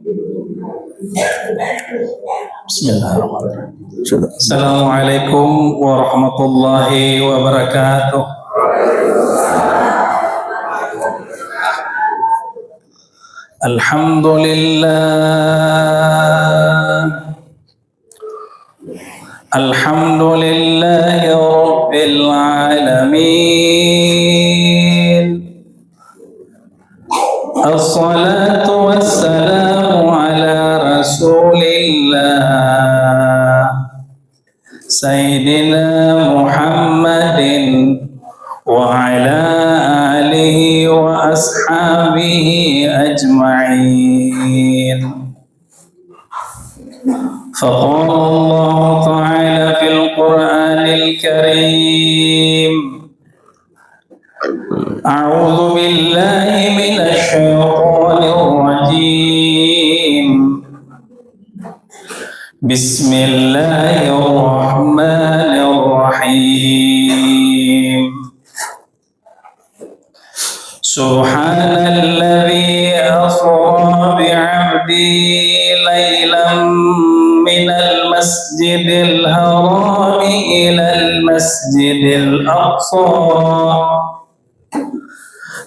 Bismillahirrahmanirrahim. Assalamualaikum warahmatullahi wabarakatuh. Alhamdulillahi rabbil alamin. Assalatu wassalamu ala rasulillah Sayyidina Muhammadin wa ala alihi wa ashabihi ajma'in. Faqala Allah Ta'ala fil Qur'anil Karim, A'udzu billahi minasy syaithanir rajim. Bismillahirrahmanirrahim. Subhanalladzi asra bi'abdihi laylan minal masjidil haram ilal masjidil aqsa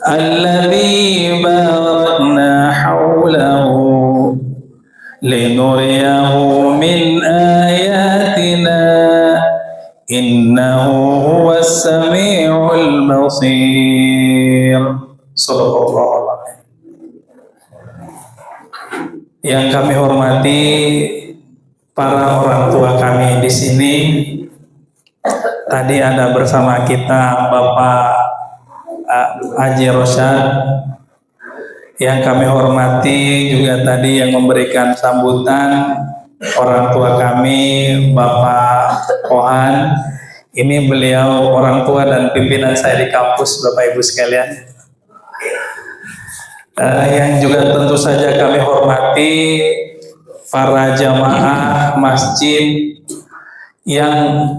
alladzi barakna hawlahu linuriyahu min ayatina innahu huwas sami'ul basir. Sallallahu alaihi. Yang kami hormati para orang tua kami di sini. Tadi ada bersama kita Bapak Haji Rosyad. Yang kami hormati juga tadi yang memberikan sambutan orang tua kami Bapak Kohan. Ini beliau orang tua dan pimpinan saya di kampus, Bapak Ibu sekalian. Yang juga tentu saja kami hormati para jamaah masjid yang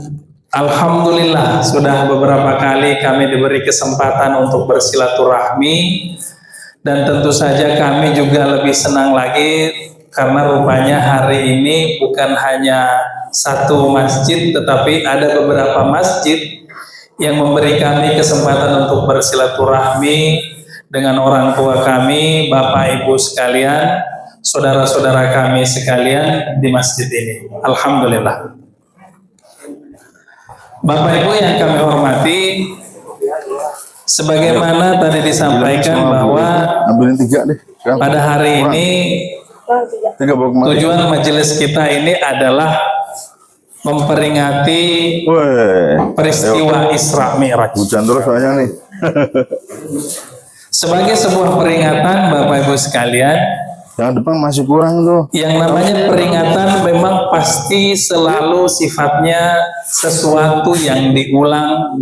alhamdulillah sudah beberapa kali kami diberi kesempatan untuk bersilaturahmi, dan tentu saja kami juga lebih senang lagi karena rupanya hari ini bukan hanya satu masjid tetapi ada beberapa masjid yang memberi kami kesempatan untuk bersilaturahmi dengan orang tua kami, Bapak Ibu sekalian, saudara-saudara kami sekalian di masjid ini. Alhamdulillah. Bapak Ibu yang kami hormati, sebagaimana tadi disampaikan bahwa pada hari ini tujuan majelis kita ini adalah memperingati peristiwa Isra Mi'raj. Hujan terus soalnya nih. Sebagai sebuah peringatan Bapak Ibu sekalian, yang depan masih kurang tuh. Yang namanya peringatan memang pasti selalu sifatnya sesuatu yang diulang.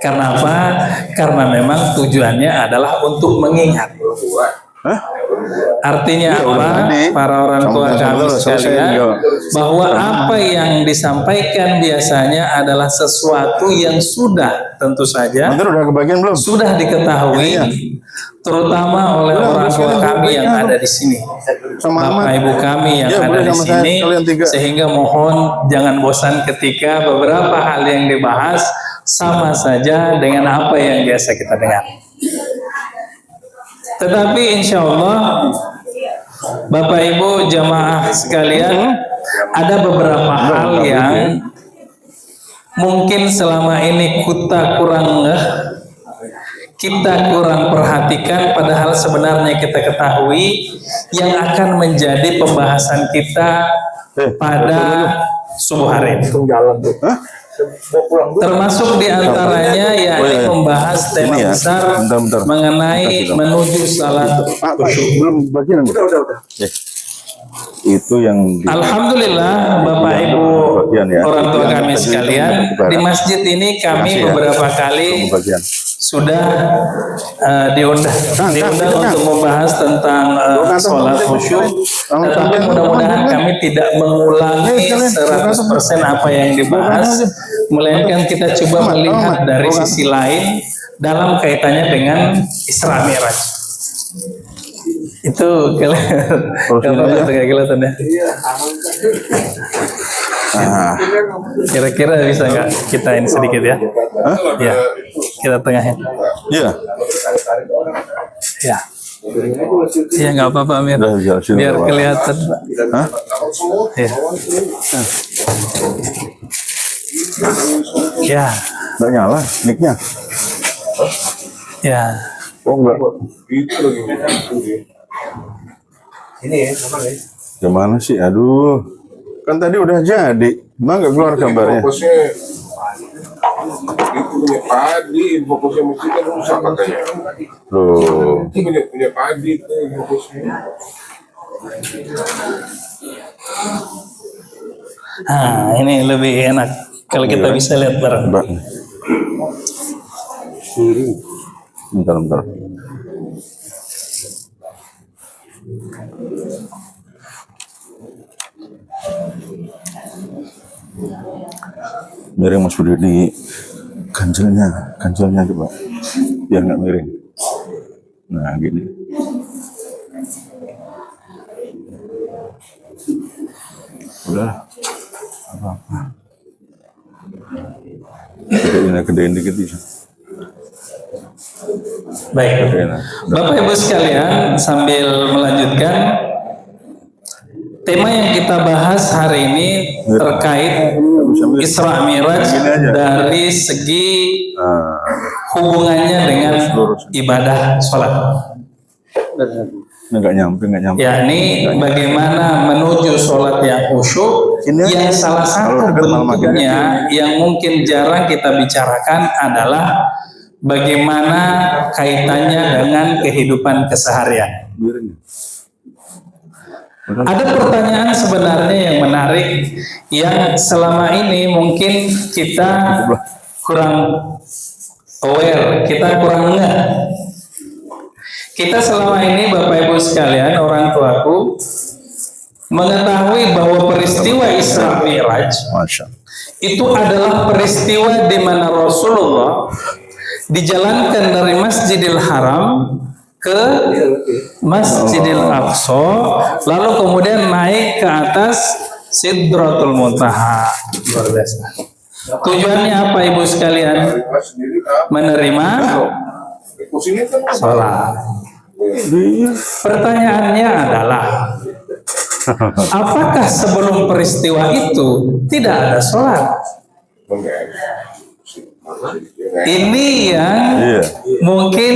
Karena apa? Karena memang tujuannya adalah untuk mengingat. Artinya apa? Para orang tua kami sekalian, bahwa apa yang disampaikan biasanya adalah sesuatu yang sudah tentu saja sudah diketahui, terutama oleh orang tua kami yang ada di sini, Bapak Ibu kami yang ada di sini, sehingga mohon jangan bosan ketika beberapa hal yang dibahas sama saja dengan apa yang biasa kita dengar. Tetapi insya Allah Bapak Ibu jamaah sekalian, ada beberapa hal yang mungkin selama ini kita kurang perhatikan, padahal sebenarnya kita ketahui yang akan menjadi pembahasan kita pada subuh hari ini. Termasuk diantaranya yakni membahas tema besar mengenai menuju salat khusyuk. Itu yang alhamdulillah Bapak Ibu orang tua kami sekalian, di masjid ini kami beberapa kali sudah diundang untuk membahas tentang sholat khusyuk, tetapi mudah-mudahan kami tidak mengulangi 100% apa yang dibahas, melainkan kita coba melihat dari sisi lain dalam kaitannya dengan Isra Mi'raj. Itu kalau aja. kayak kelihatan ya. Nah, Kira-kira bisa nggak kita ini sedikit ya? hah? Ya, kita tengahin. Iya. Ya, ya nggak apa-apa Amir. Udah, bisa, sini, Biar Pak. kelihatan. Hah? Ya. Ya, Nggak nyala mic-nya. ya. Oh enggak. Gimana sih? Aduh. Kan tadi udah jadi. Emang nggak keluar gambarnya? Fokusnya itu punya padi, fokusnya mesti kan rusak katanya. Loh. Itu punya padi itu fokusnya. Nah, ini lebih enak kalau kita bisa lihat bareng. Mbak. Bentar. Miring Mas Budi di ganjelnya coba, biar nggak miring. Nah gini. Udah, apa-apa. Gedein dikit bisa. Baik. Gedein. Bapak Ibu sekalian, sambil melanjutkan tema yang kita bahas hari ini terkait Isra Mi'raj dari segi hubungannya dengan ibadah sholat. Nggak nyampe. Yakni bagaimana menuju sholat yang khusyuk, yang salah satu bentuknya yang mungkin jarang kita bicarakan adalah bagaimana kaitannya dengan kehidupan keseharian. Ada pertanyaan sebenarnya yang menarik yang selama ini mungkin kita kurang aware, kita kurang ngeh. Kita selama ini Bapak Ibu sekalian, orang tuaku, mengetahui bahwa peristiwa Isra Mi'raj itu adalah peristiwa di mana Rasulullah dijalankan dari Masjidil Haram ke Masjidil Aqsa, lalu kemudian naik ke atas Sidratul Muntaha. Luar biasa. Tujuannya apa Ibu sekalian? Menerima sholat. Pertanyaannya adalah, apakah sebelum peristiwa itu tidak ada sholat? Ini yang mungkin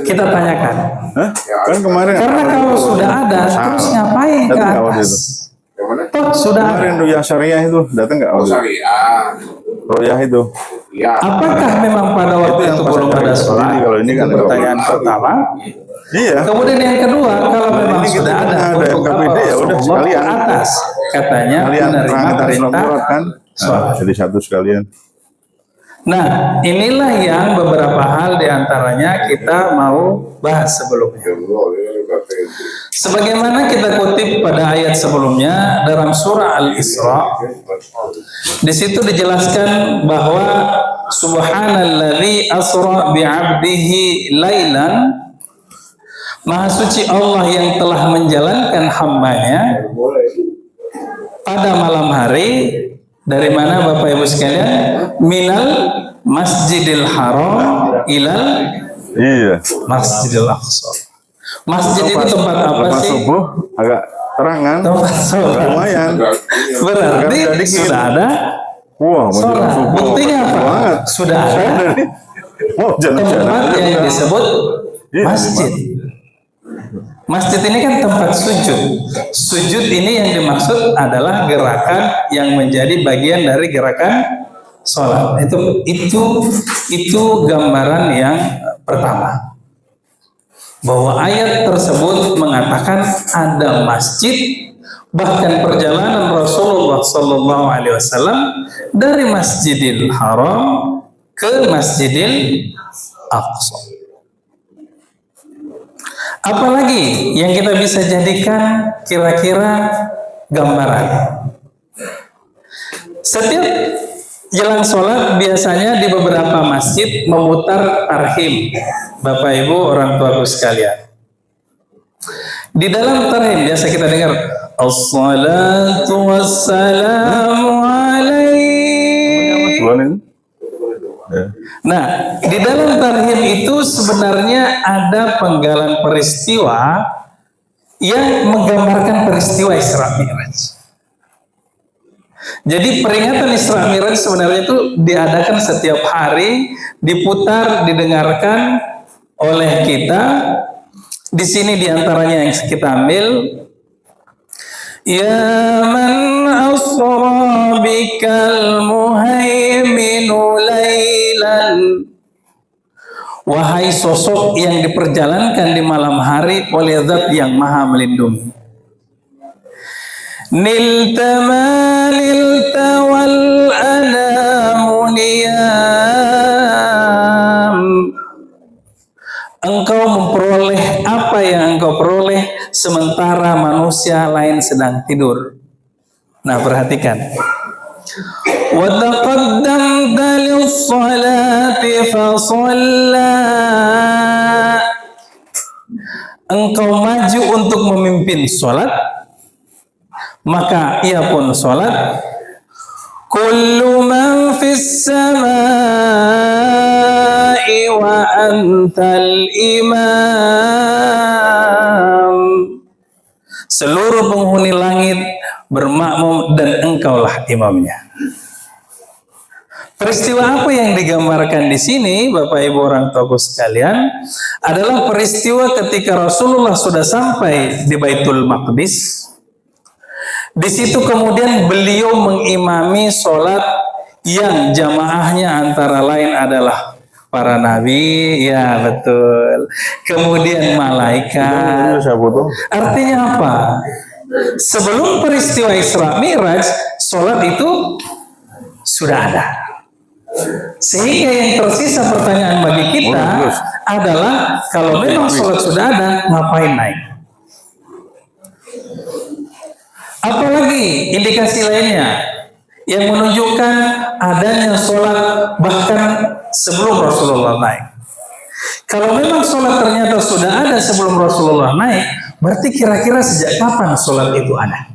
kita tanyakan. Hah? Kan kemarin. Karena kalau sudah ada, terus ngapain ke atas? Toh sudah ada. Kemarin Ruya Syariah itu datang nggak? Ruya itu. Apakah memang pada waktu itu belum ada sholat? Kalau ini kan Pertanyaan pertama. Iya. Kemudian yang kedua, kalau memang sudah ada, untuk apa ya udah Rasulullah sekalian ke atas? Katanya kalian menerima perintah kan. sholat. Jadi satu sekalian. Nah, inilah yang beberapa hal diantaranya kita mau bahas sebelumnya. Sebagaimana kita kutip pada ayat sebelumnya dalam surah Al-Isra, di situ dijelaskan bahwa Subhanalladzi asra bi'abdihi lailan, Maha suci Allah yang telah menjalankan hambanya pada malam hari. Dari mana Bapak Ibu sekalian? Minal Masjidil Haram ilal Masjidil Aqsa. Masjid itu tempat apa sih? Subuh agak terangan. Tempat sholat. Lumayan. Berarti sudah ada sholat. Buktinya apa? Sudah ada tempat yang disebut masjid. Masjid ini kan tempat sujud. Sujud ini yang dimaksud adalah gerakan yang menjadi bagian dari gerakan sholat. Itu gambaran yang pertama. Bahwa ayat tersebut mengatakan ada masjid, bahkan perjalanan Rasulullah SAW dari Masjidil Haram ke Masjidil Aqsa. Apalagi yang kita bisa jadikan kira-kira gambaran? Setiap jelang sholat biasanya di beberapa masjid memutar tarhim, Bapak Ibu orang tuaku sekalian. Di dalam tarhim biasa kita dengar as-salatu wassalamu alaihi. Ya. Nah, di dalam tarhim itu sebenarnya ada penggalan peristiwa yang menggambarkan peristiwa Isra Mi'raj. Jadi peringatan Isra Mi'raj sebenarnya itu diadakan setiap hari, diputar, didengarkan oleh kita. Di sini diantaranya yang kita ambil, ya man asra bikal muhaiminu laylan, wahai sosok yang diperjalankan di malam hari oleh Zat yang Maha Melindungi. Nilta ma nilta wal anamu niyam, engkau memperoleh apa yang engkau peroleh sementara manusia lain sedang tidur. Nah, perhatikan. Wa taqaddamta lis-salati fa shalla, engkau maju untuk memimpin salat, maka ia pun salat. Kullu man fis samai wa antal imam, seluruh penghuni langit bermakmum dan engkaulah imamnya. Peristiwa apa yang digambarkan di sini, Bapak Ibu orang tua sekalian, adalah peristiwa ketika Rasulullah sudah sampai di Baitul Maqdis. Di situ kemudian beliau mengimami sholat yang jamaahnya antara lain adalah para nabi, ya betul. Kemudian malaikat. Artinya apa? Sebelum peristiwa Isra Mi'raj, sholat itu sudah ada. Sehingga yang tersisa pertanyaan bagi kita adalah, kalau memang sholat sudah ada, ngapain naik? Apalagi indikasi lainnya yang menunjukkan adanya sholat bahkan sebelum Rasulullah naik. Kalau memang sholat ternyata sudah ada sebelum Rasulullah naik, berarti kira-kira sejak kapan sholat itu ada?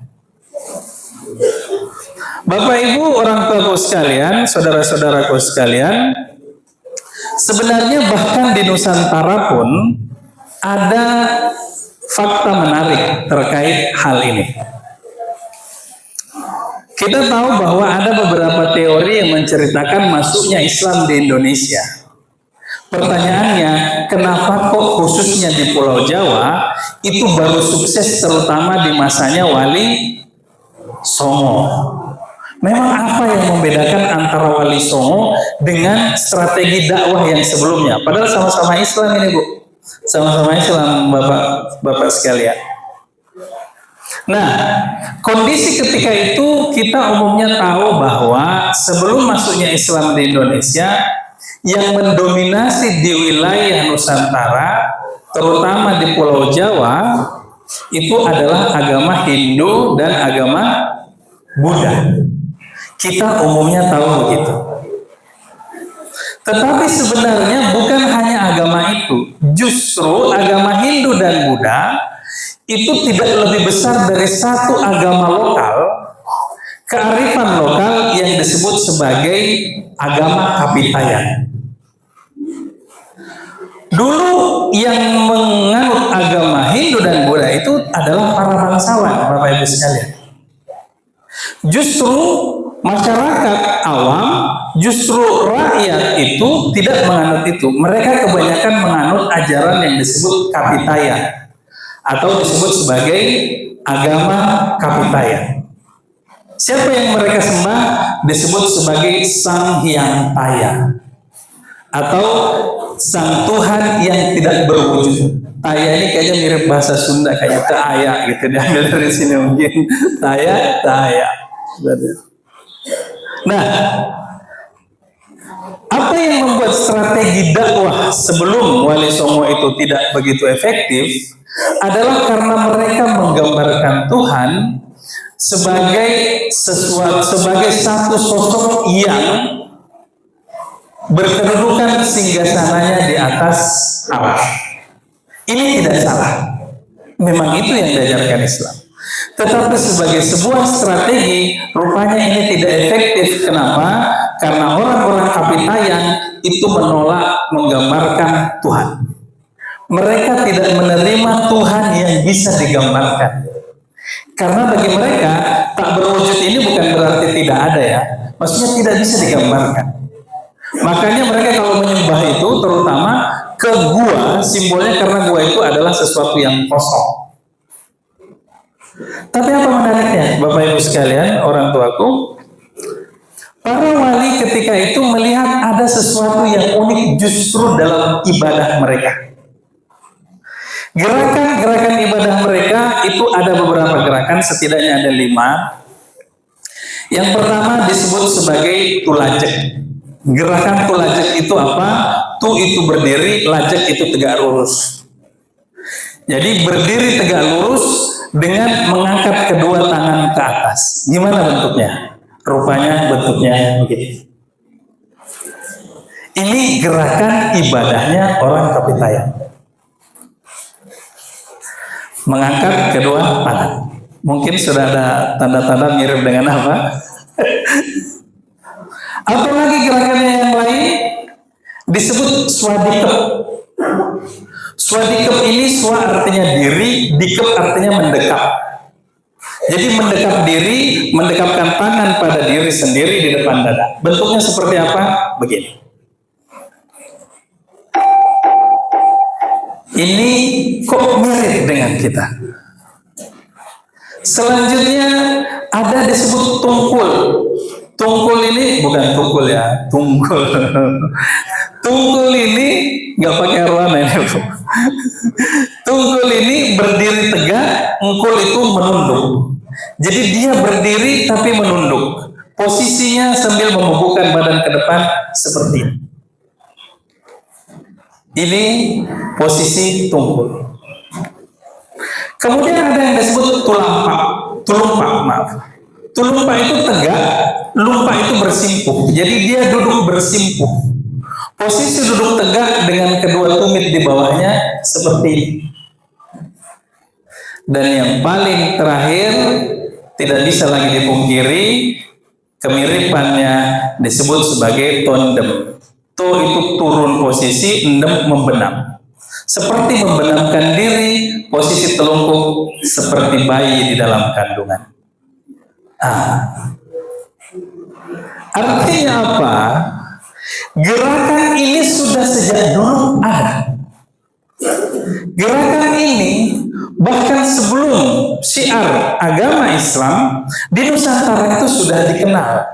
Bapak Ibu orang tuaku sekalian, saudara-saudaraku sekalian, sebenarnya bahkan di Nusantara pun ada fakta menarik terkait hal ini. Kita tahu bahwa ada beberapa teori yang menceritakan masuknya Islam di Indonesia. Pertanyaannya, kenapa kok khususnya di Pulau Jawa itu baru sukses terutama di masanya Wali Songo? Memang apa yang membedakan antara Wali Songo dengan strategi dakwah yang sebelumnya? Padahal sama-sama Islam ini, Bu. Sama-sama Islam, Bapak sekalian. Nah, kondisi ketika itu kita umumnya tahu bahwa sebelum masuknya Islam di Indonesia, yang mendominasi di wilayah Nusantara, terutama di Pulau Jawa, itu adalah agama Hindu dan agama Buddha. Kita umumnya tahu begitu. Tetapi sebenarnya bukan hanya agama itu, justru agama Hindu dan Buddha itu tidak lebih besar dari satu agama lokal, kearifan lokal yang disebut sebagai agama Kapitayan. Dulu yang menganut agama Hindu dan Buddha itu adalah para bangsawan, Bapak Ibu sekalian. Justru masyarakat awam, justru rakyat itu tidak menganut itu. Mereka kebanyakan menganut ajaran yang disebut Kapitayan, atau disebut sebagai agama Kapitayan. Siapa yang mereka sembah disebut sebagai Sang Hyang Taya, atau Sang Tuhan yang tidak berwujud. Taya ini kayaknya mirip bahasa Sunda, kayak Taya gitu, diambil dari sini mungkin. Taya. Nah, apa yang membuat strategi dakwah sebelum Wali Songo itu tidak begitu efektif adalah karena mereka menggambarkan Tuhan sebagai satu sosok yang berkedudukan singgasananya di atas alam. Ini tidak salah. Memang itu yang diajarkan Islam. Tetapi sebagai sebuah strategi, rupanya ini tidak efektif. Kenapa? Karena orang-orang Kapitayan itu menolak menggambarkan Tuhan. Mereka tidak menerima Tuhan yang bisa digambarkan. Karena bagi mereka, tak berwujud ini bukan berarti tidak ada ya. Maksudnya tidak bisa digambarkan. Makanya mereka kalau menyembah itu terutama ke gua, simbolnya karena gua itu adalah sesuatu yang kosong. Tapi apa menariknya, Bapak Ibu sekalian, orang tuaku, para wali ketika itu melihat ada sesuatu yang unik justru dalam ibadah mereka. Gerakan-gerakan ibadah mereka itu ada beberapa gerakan, setidaknya ada 5. Yang pertama disebut sebagai tulajek. Gerakan tulajek itu apa? Tu itu berdiri, lajek itu tegak lurus. Jadi berdiri tegak lurus dengan mengangkat kedua tangan ke atas. Gimana bentuknya? Rupanya bentuknya begini. Ini gerakan ibadahnya orang Kapitayan. Mengangkat kedua tangan. Mungkin sudah ada tanda-tanda mirip dengan apa? Apalagi gerakannya yang lain disebut swadikep. Swadikep ini swa artinya diri, dikep artinya mendekap. Jadi mendekap diri, mendekapkan tangan pada diri sendiri di depan dada. Bentuknya seperti apa? Begini. Ini kok mirip dengan kita. Selanjutnya ada disebut tungkul. Tungkul ini bukan tungkul ya, tungkul. Tungkul ini nggak pakai arwana ini, Bu. Tungkul ini berdiri tegak, engkul itu menunduk. Jadi dia berdiri tapi menunduk. Posisinya sambil membubuhkan badan ke depan seperti ini. Ini posisi tungkul. Kemudian ada yang disebut tulumpak. Tulumpak itu tegak, lumpak itu bersimpuh. Jadi dia duduk bersimpuh. Posisi duduk tegak dengan kedua tumit di bawahnya seperti ini. Dan yang paling terakhir tidak bisa lagi dipungkiri, kemiripannya disebut sebagai tondem. To itu turun posisi, endem membenam. Seperti membenamkan diri, posisi telungkup seperti bayi di dalam kandungan. Artinya apa? Gerakan ini sudah sejak dulu ada. Gerakan ini bahkan sebelum syiar agama Islam di Nusantara itu sudah dikenal.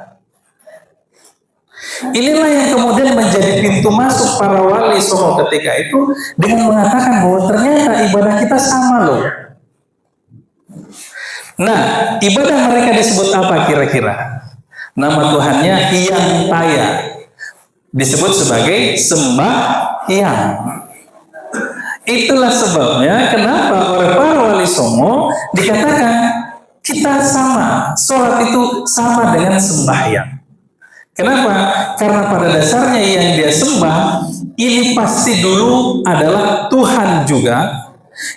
Inilah yang kemudian menjadi pintu masuk para wali Songo ketika itu dengan mengatakan bahwa ternyata ibadah kita sama loh. Nah, ibadah mereka disebut apa kira-kira? Nama Tuhannya Hyang Taya. Disebut sebagai sembahyang. Itulah sebabnya kenapa oleh para wali Songo dikatakan kita sama, sholat itu sama dengan sembahyang. Kenapa? Karena pada dasarnya yang dia sembah ini pasti dulu adalah Tuhan juga,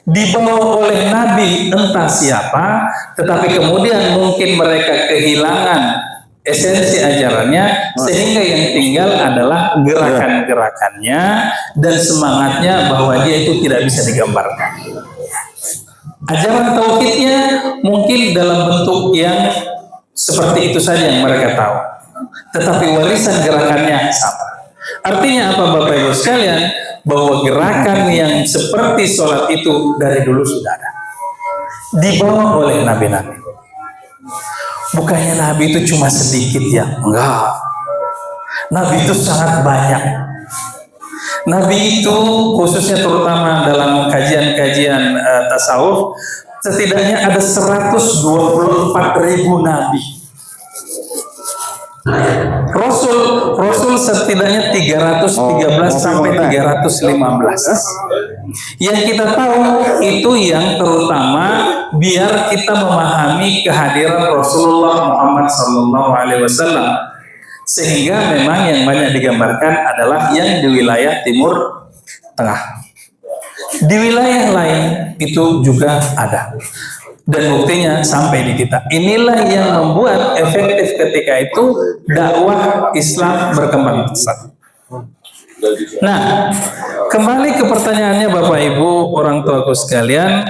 dibawa oleh Nabi entah siapa, tetapi kemudian mungkin mereka kehilangan esensi ajarannya, sehingga yang tinggal adalah gerakan-gerakannya dan semangatnya bahwa dia itu tidak bisa digambarkan. Ajaran tauhidnya mungkin dalam bentuk yang seperti itu saja yang mereka tahu, tetapi warisan gerakannya sama. Artinya apa Bapak Ibu sekalian? Bahwa gerakan yang seperti sholat itu dari dulu sudah ada, dibawa oleh nabi-nabi. Bukannya Nabi itu cuma sedikit ya, enggak. Nabi itu sangat banyak. Nabi itu khususnya terutama dalam kajian-kajian tasawuf, setidaknya ada 124.000 Nabi. Rasul setidaknya 313 sampai 315. Yang kita tahu itu yang terutama biar kita memahami kehadiran Rasulullah Muhammad SAW, sehingga memang yang banyak digambarkan adalah yang di wilayah Timur Tengah. Di wilayah lain itu juga ada. Dan buktinya sampai di kita. Inilah yang membuat efektif ketika itu dakwah Islam berkembang pesat. Nah, kembali ke pertanyaannya Bapak Ibu orang tuaku sekalian,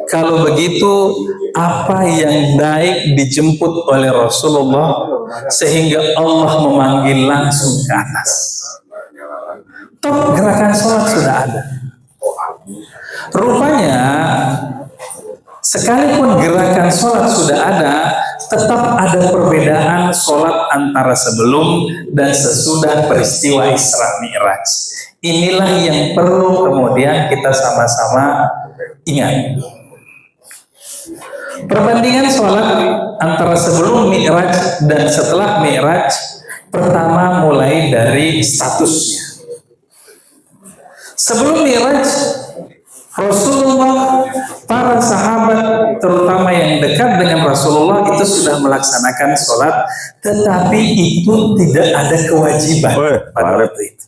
kalau begitu apa yang baik dijemput oleh Rasulullah sehingga Allah memanggil langsung ke atas? Toh gerakan sholat sudah ada. Rupanya sekalipun gerakan sholat sudah ada, tetap ada perbedaan sholat antara sebelum dan sesudah peristiwa Isra Mi'raj. Inilah yang perlu kemudian kita sama-sama ingat. Perbandingan sholat antara sebelum Mi'raj dan setelah Mi'raj, pertama mulai dari statusnya. Sebelum Mi'raj, Rasulullah, para sahabat terutama yang dekat dengan Rasulullah itu sudah melaksanakan sholat, tetapi itu tidak ada kewajiban pada waktu itu.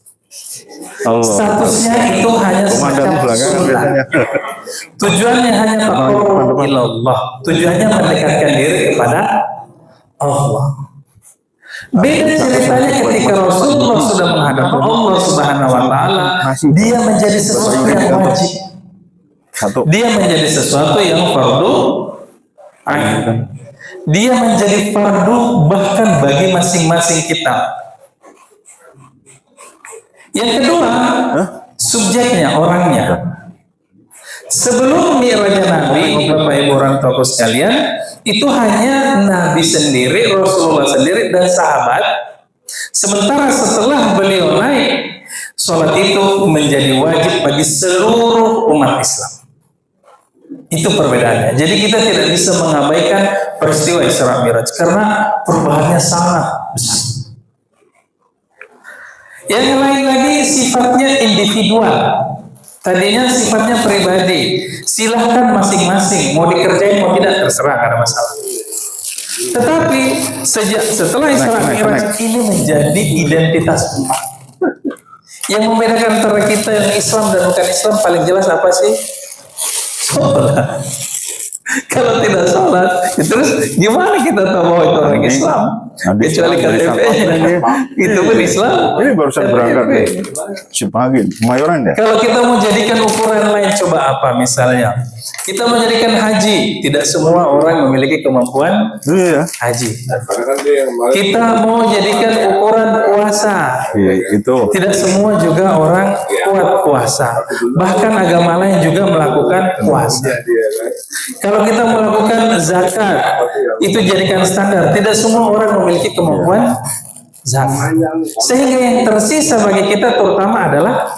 Statusnya itu hanya semacam sunnah. Tujuannya hanya taqarrub ilallah. Tujuannya mendekatkan diri kepada Allah. Beda ceritanya ketika Rasulullah sudah menghadap Allah Subhanahu wa taala, dia menjadi sesuatu yang wajib. Dia menjadi sesuatu yang fardu ain. Dia menjadi fardu bahkan bagi masing-masing kita. Yang kedua, subjeknya, orangnya. Sebelum Mi'raj Nabi, Bapak Ibu orang tua sekalian, itu hanya Nabi sendiri, Rasulullah sendiri dan sahabat. Sementara setelah beliau naik, sholat itu menjadi wajib bagi seluruh umat Islam. Itu perbedaannya. Jadi kita tidak bisa mengabaikan peristiwa Isra Mi'raj karena perubahannya sangat besar. Yang lain lagi sifatnya individual. Tadinya sifatnya pribadi. Silahkan masing-masing mau dikerjain mau tidak terserah, karena masalah. Tetapi setelah Isra Mi'raj ini menjadi identitas umat. Yang membedakan antara kita yang Islam dan bukan Islam paling jelas apa sih? Sholat. Kalau tidak sholat, terus gimana kita tahu bahwa itu orang Islam? Kecuali KTP, itu pun Islam. Ini barusan berangkat nih, si pagi, Kemayoran ya. Kalau kita mau jadikan ukuran lain, coba apa misalnya? Kita mau jadikan haji, tidak semua orang memiliki kemampuan haji. Kita mau jadikan ukuran puasa, itu tidak semua juga orang kuat puasa. Bahkan agama lain juga melakukan puasa. Kalau kita melakukan zakat, itu jadikan standar. Tidak semua orang memiliki kemampuan zakat. Sehingga yang tersisa bagi kita terutama adalah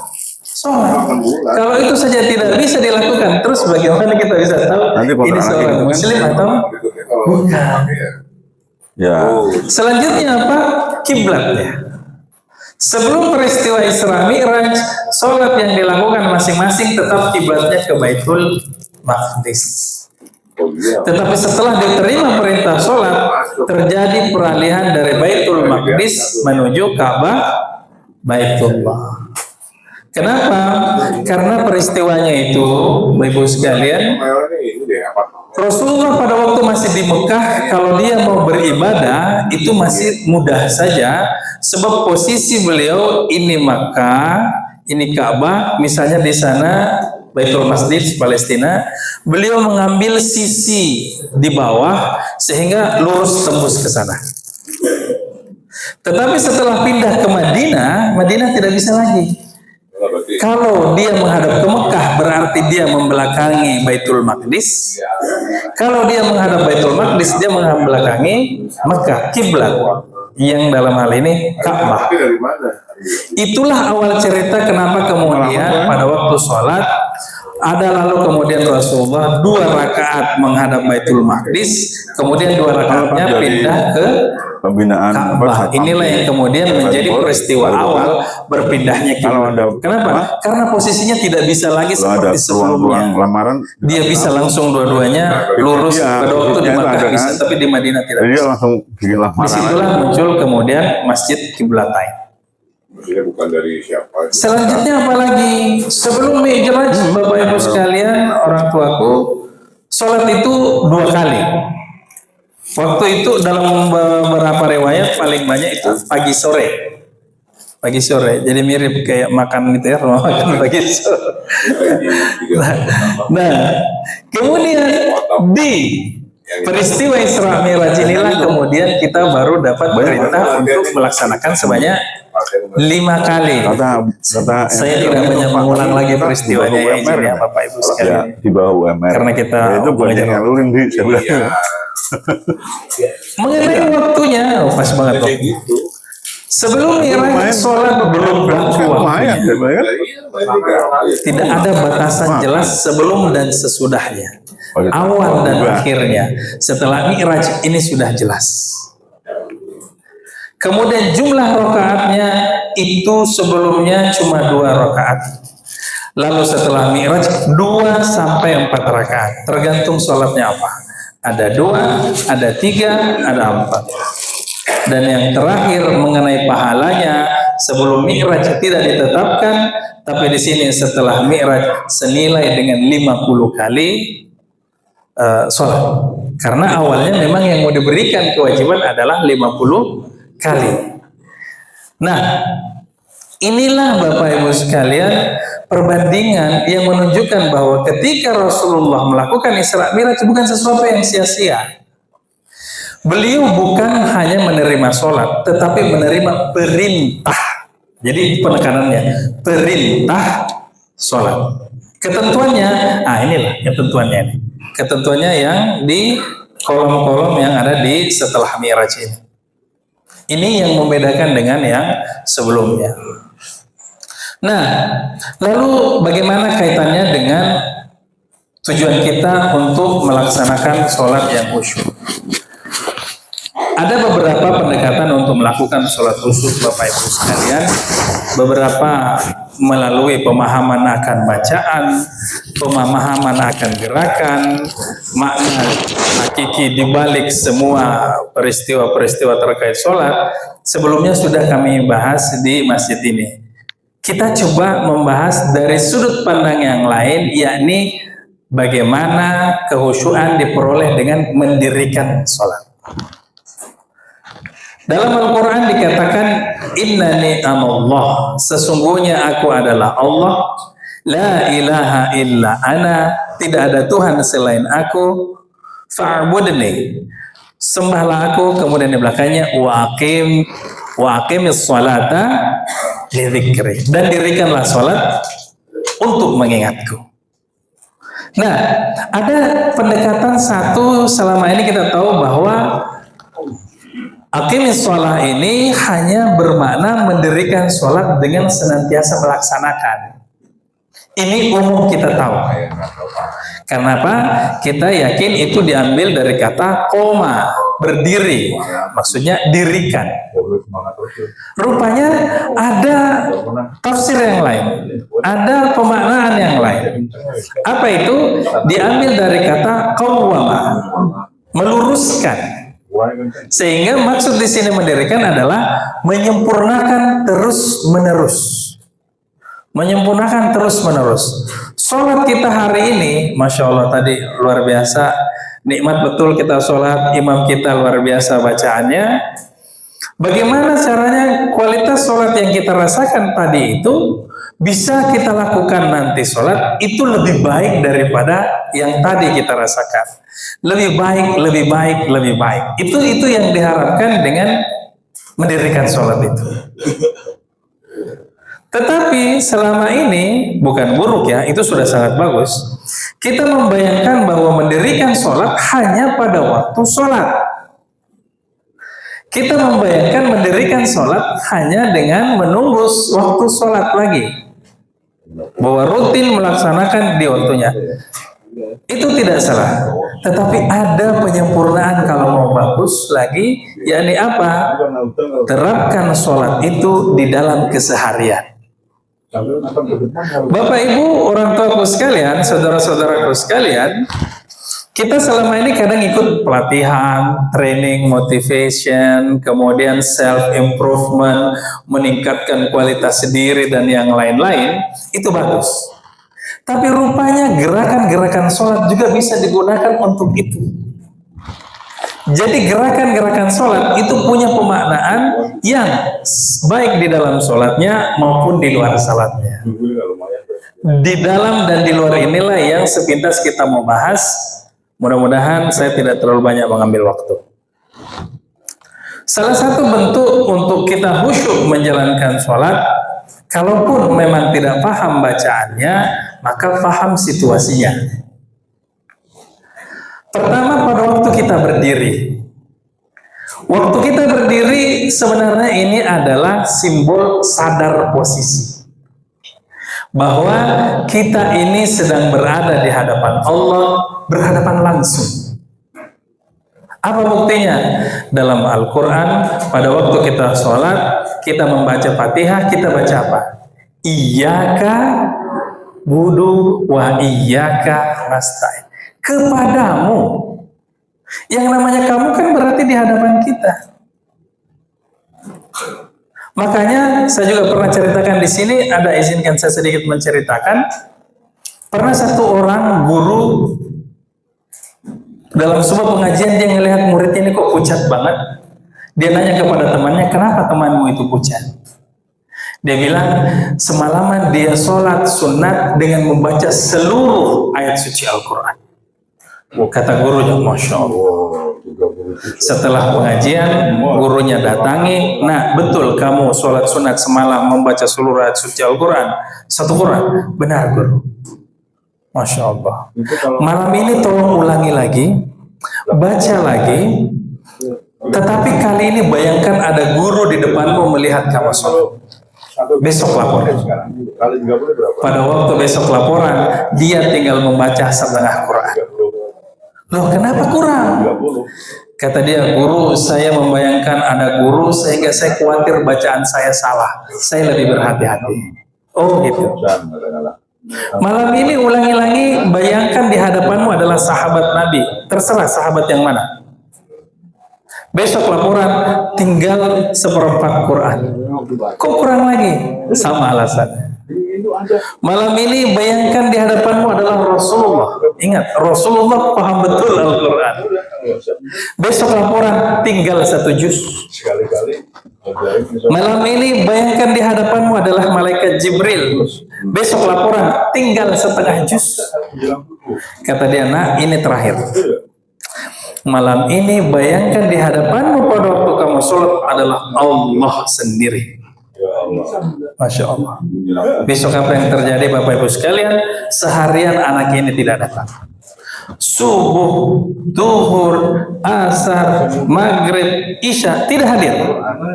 sholat. Kalau itu saja tidak bisa dilakukan, terus bagaimana kita bisa tahu ini seorang muslim atau bukan? ya. Selanjutnya apa? Kiblatnya. Sebelum peristiwa Isra Mi'raj, sholat yang dilakukan masing-masing tetap kiblatnya ke Baitul Maqdis. Tetapi setelah diterima perintah sholat, terjadi peralihan dari Baitul Maqdis menuju Ka'bah Baitullah. Kenapa? Karena peristiwanya itu, Ibu sekalian, Rasulullah pada waktu masih di Mekah, kalau dia mau beribadah itu masih mudah saja, sebab posisi beliau ini Mekah, ini Ka'bah, misalnya di sana Baitul Masjid Palestina, beliau mengambil sisi di bawah sehingga lurus tembus ke sana. Tetapi setelah pindah ke Madinah, Madinah tidak bisa lagi. Kalau dia menghadap ke Mekah berarti dia membelakangi Baitul Maqdis. Kalau dia menghadap Baitul Maqdis dia membelakangi Mekah, kiblat yang dalam hal ini Ka'bah. Itulah awal cerita kenapa kemudian pada waktu sholat ada lalu kemudian Rasulullah 2 rakaat menghadap Baitul Maqdis, kemudian 2 rakaatnya pindah ke pembinaan Ka'bah. Inilah yang kemudian menjadi peristiwa awal berpindahnya kiblat. Kenapa? Karena posisinya tidak bisa lagi seperti sebelumnya. Lamaran, dia bisa langsung dua-duanya lurus pada waktu di Makkah bisa, tapi di Madinah tidak bisa. Dia langsung bikin lamaran. Disitulah muncul kemudian Masjid Qiblatain. Maksudnya bukan dari siapa. Selanjutnya apalagi? Sebelum Mi'raj, Bapak Ibu sekalian, orang tuaku, sholat itu 2 kali. Waktu itu dalam beberapa riwayat paling banyak itu pagi sore. Pagi sore, jadi mirip kayak makan gitu ya, makan pagi sore. Nah, kemudian di peristiwa Isra Mi'raj inilah kemudian kita baru dapat perintah untuk melaksanakan sebanyak 5 kali. Kata Saya tidak banyak mengulang lagi peristiwanya ya, izin ya Bapak Ibu sekalian. di bawah UMR. Karena kita itu banyak yang ngalurin di saya bilang. Mengenai waktunya, pas banget kok. Sebelum Mi'raj, sholat belum berlaku waktunya. Tidak ada batasan jelas sebelum dan sesudahnya, awal dan akhirnya. Setelah Mi'raj ini sudah jelas. Kemudian jumlah rakaatnya itu sebelumnya cuma 2 rakaat. Lalu setelah Mi'raj 2 sampai 4 rakaat. Tergantung sholatnya apa. Ada 2, ada 3, ada 4. Dan yang terakhir mengenai pahalanya, sebelum Mi'raj tidak ditetapkan, tapi di sini setelah Mi'raj senilai dengan 50 kali sholat. Karena awalnya memang yang mau diberikan kewajiban adalah 50 kali. Nah, inilah Bapak Ibu sekalian perbandingan yang menunjukkan bahwa ketika Rasulullah melakukan Isra Mi'raj bukan sesuatu yang sia-sia. Beliau bukan hanya menerima sholat, tetapi menerima perintah. Jadi penekanannya, perintah sholat. Ketentuannya, inilah ketentuannya ini. Ketentuannya yang di kolom-kolom yang ada di setelah Mi'raj ini. Ini yang membedakan dengan yang sebelumnya. Nah, lalu bagaimana kaitannya dengan tujuan kita untuk melaksanakan sholat yang khusyuk? Ada beberapa pendekatan untuk melakukan sholat khusyuk Bapak Ibu sekalian. Beberapa melalui pemahaman akan bacaan, pemahaman akan gerakan, makna hakiki dibalik semua peristiwa-peristiwa terkait sholat. Sebelumnya sudah kami bahas di masjid ini. Kita coba membahas dari sudut pandang yang lain, yakni bagaimana kehusyuan diperoleh dengan mendirikan sholat. Dalam Al-Quran dikatakan, Innani anallah, sesungguhnya aku adalah Allah, la ilaha illa ana, tidak ada Tuhan selain aku, fa'budni, sembahlah aku. Kemudian di belakangnya, wa aqimis sholata li dzikri, dan dirikanlah sholat untuk mengingatku. Nah, ada pendekatan satu, selama ini kita tahu bahwa aqimis sholat ini hanya bermakna mendirikan sholat dengan senantiasa melaksanakan. Ini umum kita tahu. Kenapa? Kita yakin itu diambil dari kata koma, berdiri. Maksudnya dirikan. Rupanya ada tafsir yang lain, ada pemaknaan yang lain. Apa itu? Diambil dari kata qawwama, meluruskan. Sehingga maksud di sini mendirikan adalah menyempurnakan terus-menerus. Menyempurnakan terus-menerus. Sholat kita hari ini, Masya Allah tadi luar biasa. Nikmat betul kita sholat, imam kita luar biasa bacaannya. Bagaimana caranya kualitas sholat yang kita rasakan tadi itu bisa kita lakukan nanti sholat itu lebih baik daripada yang tadi kita rasakan. Lebih baik, lebih baik, lebih baik. Itu yang diharapkan dengan mendirikan sholat itu. Tetapi selama ini bukan buruk ya, itu sudah sangat bagus. Kita membayangkan bahwa mendirikan sholat hanya pada waktu sholat. Kita membayangkan mendirikan sholat hanya dengan menunggu waktu sholat lagi. Bahwa rutin melaksanakan di waktunya. Itu tidak salah. Tetapi ada penyempurnaan kalau mau bagus lagi, yakni apa? Terapkan sholat itu di dalam keseharian. Bapak Ibu, orang tuaku sekalian, saudara-saudaraku sekalian, Kita selama ini kadang ikut pelatihan, training, motivation, kemudian self-improvement, meningkatkan kualitas diri dan yang lain-lain, itu bagus. Tapi rupanya gerakan-gerakan sholat juga bisa digunakan untuk itu. Jadi gerakan-gerakan sholat itu punya pemaknaan yang baik di dalam sholatnya maupun di luar sholatnya. Di dalam dan di luar inilah yang sepintas kita mau bahas. Mudah-mudahan saya tidak terlalu banyak mengambil waktu. Salah satu bentuk untuk kita khusyuk menjalankan sholat, kalaupun memang tidak paham bacaannya, maka paham situasinya. Pertama, pada waktu kita berdiri. Waktu kita berdiri sebenarnya ini adalah simbol sadar posisi. Bahwa kita ini sedang berada di hadapan Allah, berhadapan langsung. Apa buktinya? Dalam Al-Quran, pada waktu kita sholat, kita membaca Fatihah, kita baca apa? Iyyaka na'budu wa iyyaka nasta'in. Kepadamu. Yang namanya kamu kan berarti di hadapan kita. Makanya saya juga pernah ceritakan di sini, ada izinkan saya sedikit menceritakan. Pernah satu orang guru dalam sebuah pengajian dia ngelihat muridnya ini kok pucat banget. Dia nanya kepada temannya, kenapa temanmu itu pucat? Dia bilang, semalaman dia sholat sunat dengan membaca seluruh ayat suci Al-Quran. Kata gurunya, Masya Allah. Setelah pengajian, gurunya datangi, nah betul kamu sholat sunat semalam membaca seluruh ayat suci Al-Quran. Satu Quran, benar guru. Masya Allah. Malam ini tolong ulangi lagi, baca lagi, tetapi kali ini bayangkan ada guru di depanmu melihat kamu sholat. Besok laporan. Pada waktu besok laporan, dia tinggal membaca setengah Quran. Loh, kenapa kurang? Kata dia, guru, saya membayangkan ada guru sehingga saya khawatir bacaan saya salah. Saya lebih berhati-hati. Oh gitu. Malam ini ulangi lagi, bayangkan di hadapanmu adalah sahabat Nabi. Terserah sahabat yang mana. Besok laporan, tinggal seperempat Quran. Kok kurang lagi? Sama alasannya. Malam ini bayangkan di hadapanmu adalah Rasulullah. Ingat, Rasulullah paham betul Al-Quran. Besok laporan, tinggal satu juz. Malam ini bayangkan di hadapanmu adalah malaikat Jibril. Besok laporan, tinggal setengah juz. Kata dia, nah ini terakhir. Malam ini bayangkan di hadapanmu pada waktu kamu sholat adalah Allah sendiri. Masya Allah. Besok apa yang terjadi Bapak Ibu sekalian? Seharian anak ini tidak datang. Subuh, duhur, asar, maghrib, isya tidak hadir.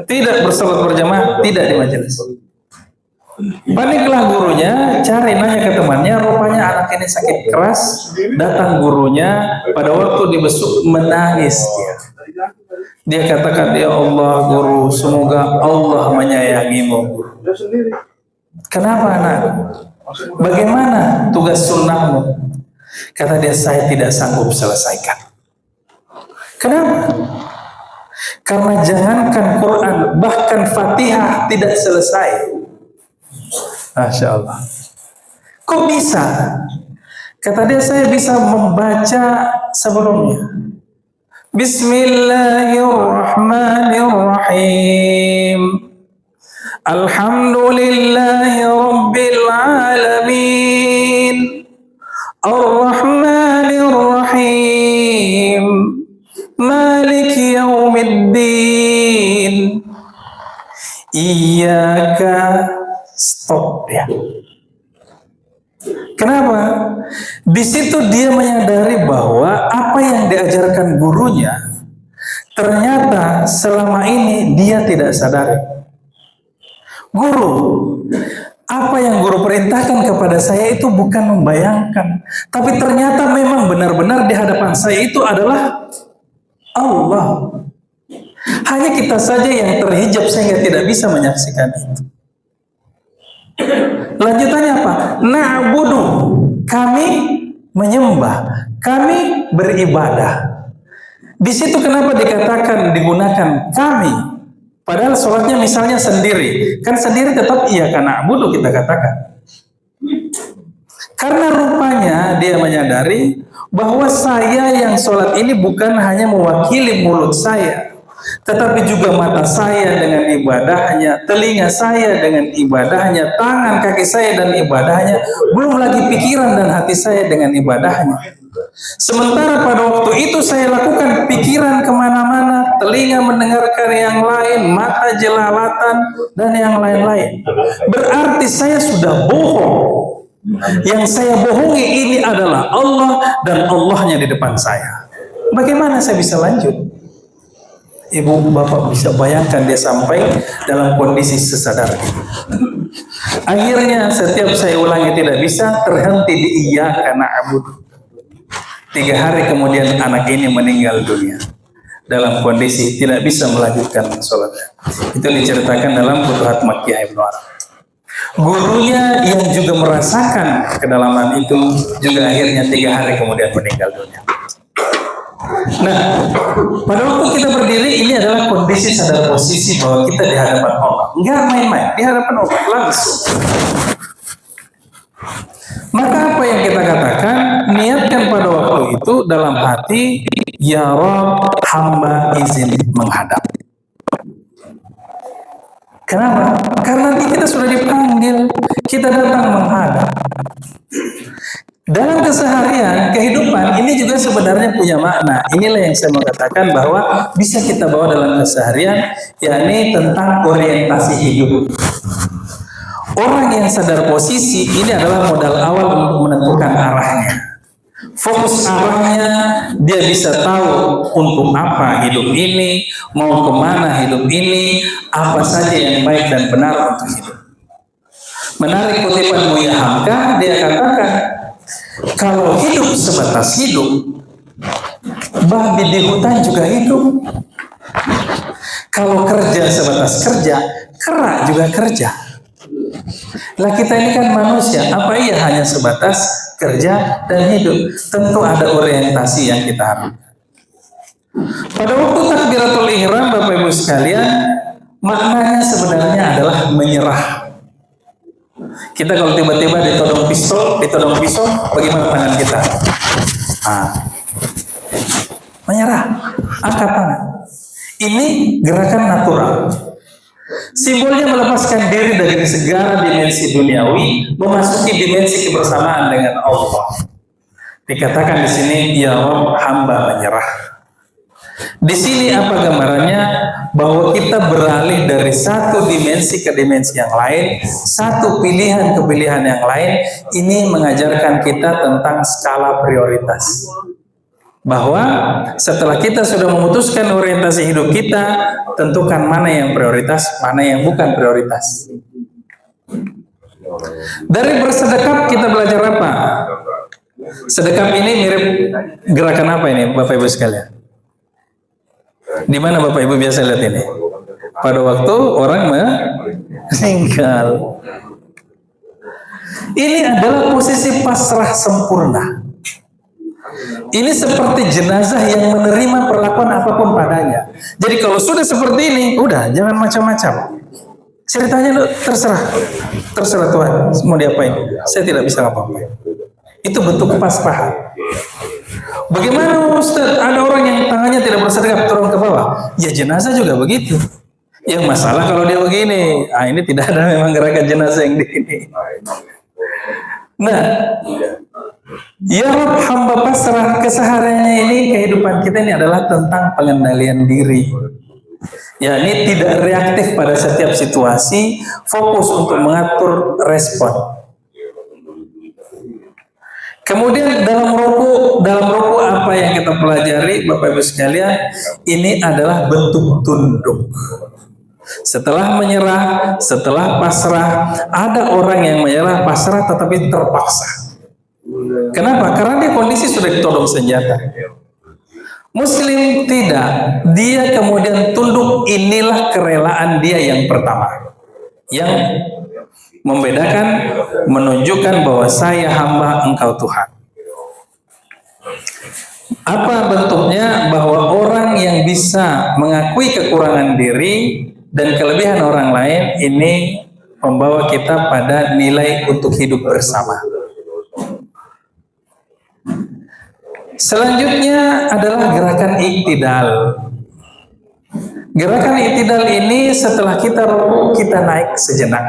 Tidak bersalat berjamaah, tidak di majelis. Paniklah gurunya, cari nanya ke temannya, rupanya anak ini sakit keras. Datang gurunya, pada waktu dibesuk menangis dia. Dia katakan, ya Allah guru, semoga Allah menyayangimu. Kenapa anak? Bagaimana tugas sunnahmu? Kata dia, saya tidak sanggup selesaikan. Kenapa? Karena jangankan Quran, bahkan Fatihah tidak selesai. Masya Allah. Kok bisa? Kata dia, saya bisa membaca sebelumnya. Bismillahirrahmanirrahim. Alhamdulillahi Rabbil Alamin. Ar-Rahmanir-Rahim. Maliki Yaumiddin. Iyyaka. Stop ya. Kenapa? Di situ dia menyadari bahwa apa yang diajarkan gurunya ternyata selama ini dia tidak sadari. Guru, apa yang guru perintahkan kepada saya itu bukan membayangkan, tapi ternyata memang benar-benar di hadapan saya itu adalah Allah. Hanya kita saja yang terhijab sehingga tidak bisa menyaksikan itu. Lanjutannya apa? Na'budu, kami menyembah, kami beribadah. Di situ kenapa dikatakan digunakan kami? Padahal sholatnya misalnya sendiri, kan sendiri tetap iya karena na'budu kita katakan. Karena rupanya dia menyadari bahwa saya yang sholat ini bukan hanya mewakili mulut saya, tetapi juga mata saya dengan ibadahnya, telinga saya dengan ibadahnya, tangan kaki saya dan ibadahnya, belum lagi pikiran dan hati saya dengan ibadahnya. Sementara pada waktu itu saya lakukan pikiran kemana-mana, telinga mendengarkan yang lain, mata jelalatan dan yang lain-lain. Berarti saya sudah bohong. Yang saya bohongi ini adalah Allah dan Allahnya di depan saya. Bagaimana saya bisa lanjut? Ibu bapak bisa bayangkan dia sampai dalam kondisi sesadar. Akhirnya setiap saya ulangi tidak bisa, terhenti di iyyaka na'budu. 3 hari kemudian anak ini meninggal dunia dalam kondisi tidak bisa melanjutkan sholatnya. Itu diceritakan dalam Futuhat Makkiyah Ibnu Arab. Gurunya yang juga merasakan kedalaman itu juga akhirnya 3 hari kemudian meninggal dunia. Nah, pada waktu kita berdiri ini adalah kondisi sadar posisi bahwa kita di hadapan Allah. Enggak main-main, di hadapan Allah langsung. Maka apa yang kita katakan, niatkan pada waktu itu dalam hati, ya Rabb, hamba izin menghadap. Kenapa? Karena nanti kita sudah dipanggil, kita datang menghadap. Dalam keseharian, kehidupan ini juga sebenarnya punya makna. Inilah yang saya mau katakan bahwa bisa kita bawa dalam keseharian, yakni tentang orientasi hidup. Orang yang sadar posisi ini adalah modal awal untuk menentukan arahnya. Fokus arahnya, dia bisa tahu untuk apa hidup ini, mau kemana hidup ini, apa saja yang baik dan benar untuk hidup. Menarik kutipan Buya Hamka, dia katakan, kalau hidup sebatas hidup, babi di hutan juga hidup. Kalau kerja sebatas kerja, kera juga kerja. Lah kita ini kan manusia, apa iya hanya sebatas kerja dan hidup? Tentu ada orientasi yang kita harapkan. Pada waktu takbiratul ihram, Bapak Ibu sekalian, maknanya sebenarnya adalah menyerah. Kita kalau tiba-tiba ditodong pisau, bagaimana tangan kita? Menyerah, angkat tangan. Ini gerakan natural. Simbolnya melepaskan diri dari segala dimensi duniawi, memasuki dimensi kebersamaan dengan Allah. Dikatakan di sini, ya Rabb, hamba menyerah. Di sini apa gambarannya? Bahwa kita beralih dari satu dimensi ke dimensi yang lain, satu pilihan ke pilihan yang lain. Ini mengajarkan kita tentang skala prioritas. Bahwa setelah kita sudah memutuskan orientasi hidup kita, tentukan mana yang prioritas, mana yang bukan prioritas. Dari bersedekap kita belajar apa? Sedekap ini mirip gerakan apa ini, Bapak Ibu sekalian? Di mana Bapak Ibu biasa lihat ini? Pada waktu orang meninggal. Ini adalah posisi pasrah sempurna. Ini seperti jenazah yang menerima perlakuan apapun padanya. Jadi kalau sudah seperti ini, udah jangan macam-macam. Ceritanya terserah Tuhan, mau diapain? Saya tidak bisa apa-apa. Itu bentuk kepasrahan. Bagaimana Ustaz? Ada orang yang tangannya tidak bersedekap turun ke bawah. Ya jenazah juga begitu. Yang masalah kalau dia begini, ini tidak ada memang gerakan jenazah yang di ini. Nah, ya Rabb, hamba pasrah. Kesehariannya ini, kehidupan kita ini adalah tentang pengendalian diri. Ya, ini tidak reaktif pada setiap situasi, fokus untuk mengatur respon. Kemudian dalam ruku apa yang kita pelajari, Bapak Ibu sekalian, ini adalah bentuk tunduk. Setelah menyerah, setelah pasrah, ada orang yang menyerah pasrah tetapi terpaksa. Kenapa? Karena dia kondisi sudah ditodong senjata. Muslim tidak, dia kemudian tunduk. Inilah kerelaan dia yang pertama, yang membedakan, menunjukkan bahwa saya hamba, engkau Tuhan. Apa bentuknya? Bahwa orang yang bisa mengakui kekurangan diri dan kelebihan orang lain ini membawa kita pada nilai untuk hidup bersama. Selanjutnya adalah gerakan iktidal. Gerakan iktidal ini setelah kita rukuk, kita naik sejenak.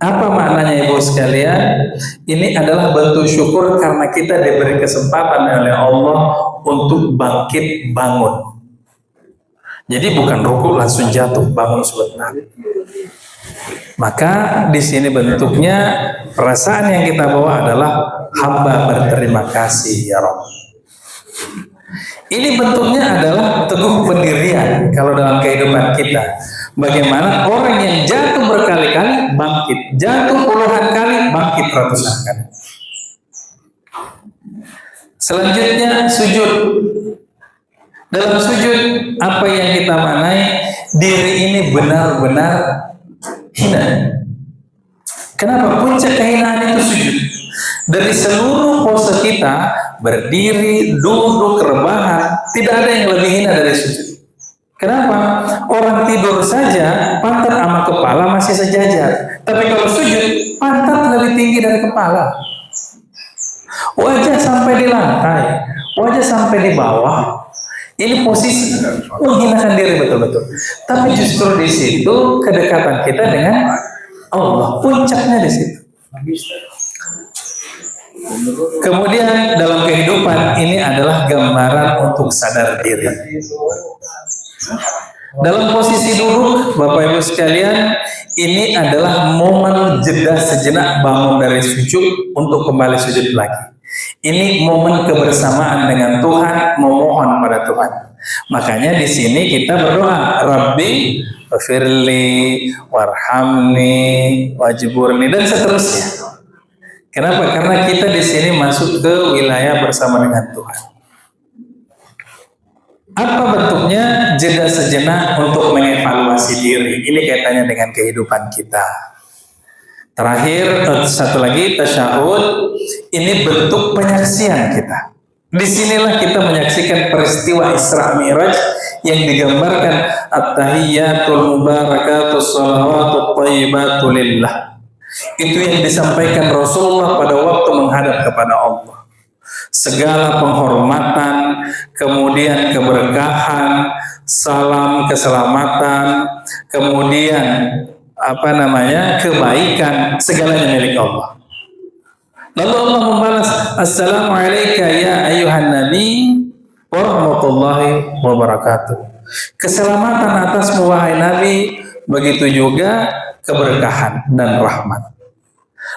Apa maknanya ibu sekalian? Ini adalah bentuk syukur karena kita diberi kesempatan oleh Allah untuk bangkit bangun. Jadi bukan rukuk langsung jatuh, bangun sebentar. Maka di sini bentuknya perasaan yang kita bawa adalah hamba berterima kasih ya Rabb. Ini bentuknya adalah teguh pendirian kalau dalam kehidupan kita. Bagaimana orang yang jatuh berkali-kali bangkit, jatuh puluhan kali bangkit ratusan kali. Selanjutnya sujud. Dalam sujud apa yang kita maknai? Diri ini benar-benar hina. Kenapa? Puncak kehinaan itu sujud. Dari seluruh pose kita, berdiri, duduk, rebahan, tidak ada yang lebih hina dari sujud. Kenapa? Orang tidur saja pantat sama kepala masih sejajar, tapi kalau sujud pantat lebih tinggi dari kepala. Wajah sampai di lantai, wajah sampai di bawah. Ini posisi menghinakan diri betul-betul. Tapi justru di situ kedekatan kita dengan Allah, puncaknya di situ. Kemudian dalam kehidupan ini adalah gambaran untuk sadar diri. Dalam posisi duduk, Bapak Ibu sekalian, ini adalah momen jeda sejenak bangun dari sujud untuk kembali sujud lagi. Ini momen kebersamaan dengan Tuhan, memohon pada Tuhan. Makanya di sini kita berdoa, Rabbi firli warhamni wajburni dan seterusnya. Kenapa? Karena kita di sini masuk ke wilayah bersama dengan Tuhan. Apa bentuknya? Jeda sejenak untuk mengevaluasi diri. Ini kaitannya dengan kehidupan kita. Terakhir, satu lagi, tasyahud. Ini bentuk penyaksian kita. Disinilah kita menyaksikan peristiwa Isra Mi'raj yang digambarkan at-tahiyyatul mubarakatus salawatut thayyibatu lillah. Itu yang disampaikan Rasulullah pada waktu menghadap kepada Allah. Segala penghormatan, kemudian keberkahan, salam keselamatan, kemudian kebaikan, segalanya milik Allah. Lalu Allah membalas, Assalamualaikum ya ayuhan nabi warahmatullahi wabarakatuh. Keselamatan atasmu wahai nabi, begitu juga keberkahan dan rahmat.